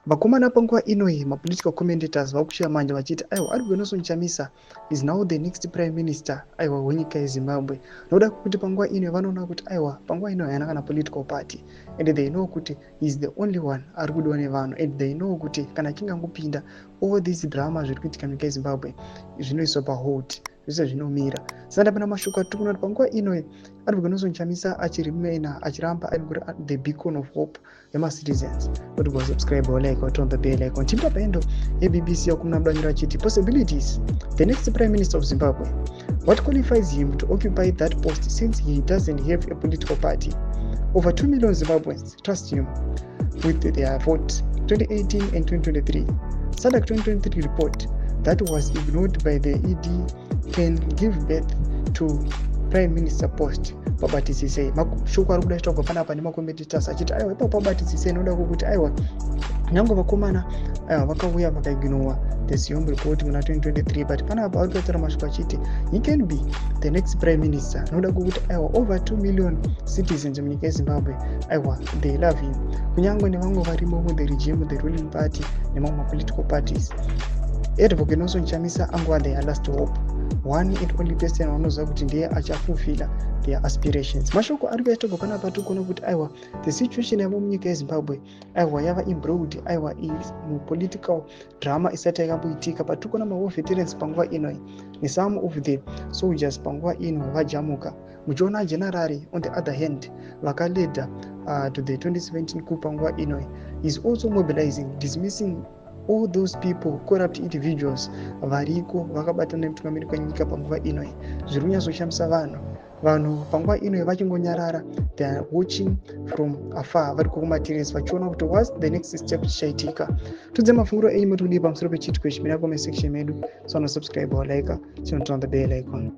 vakomana panguva inoyi mapolitical commentators vakushaya manje vachiti aiwa ari nelsonchamisa is now the next prime minister aiwa wenyika yezimbabwe nokuda kuti panguva inoyi vanoona kuti aiwa panguva inoyi haana kana political party and they know kuti is the only one ari kudiwa nevanhu and they know kuti kana achingangopinda all these drama zviri kuitika munyika yezimbabwe zvinoiswa pahold zvese zvinomira. Saka pana mashoko atiri kuona kuti panguva inoyi ari nelsonchamisa achirimena achiramba ari the beacon of hope yemacitizens. Kuti go subscribe or like or turn the bell icon. Timba pendo yeBBC yakumnamudanyira achiti possibilities. The next prime minister of Zimbabwe. What qualifies him to occupy that post since he doesn't have a political party? Over 2 million Zimbabweans trust him with their vote 2018 and 2023. Sadc 2023 report that was ignored by the ED can give birth to prime minister post. Pabatisise mashoko ari kuda kuitwa panapa nemakombetitors achiti aiwa ipapo pabatisise inoda kuti aiwa nyange vakomana vakauya vakaignora the Zimbabwe report muna 2023 but panapa ari kuitaura mashoko achiti he can be the next prime minister. Noda kuti aiwa over 2 million citizens munyika yezimbabwe aiwa they love him, kunyange nevamwe varimo mu the regime, the ruling party nemamwe political parties. Advocate nelsonchamisa angova their last hope, one and only person vanoziva kuti ndiye achafulfilla their aspirations. Mashoko ari kuita panapa tiri kuona kuti aiwa the situation yavo munyika yezimbabwe aiwa yava embroiled aiwa mu political drama isati yakamboitika. But tiri kuona ma war veterans panguva inoyi some of the soldiers panguva ino vajamuka, muchiona general on the other hand vakaleda to the 2017 coup panguva inoyi is also mobilizing, dismissing all those people, corrupt individuals variko vakabatana nemutungamiriri wenyika panguva inoyi. Zviri kunyatsoshamisa vanhu panguva inoyi vachingonyarara, they are watching from afar, vari kumaterrace vachiona kuti what's the next step chichaitika. Tudze mafunguro enyu mutikudipa pamusoro pechitiko ichi muna comment section medu. So subscribe or like, turn on the bell icon.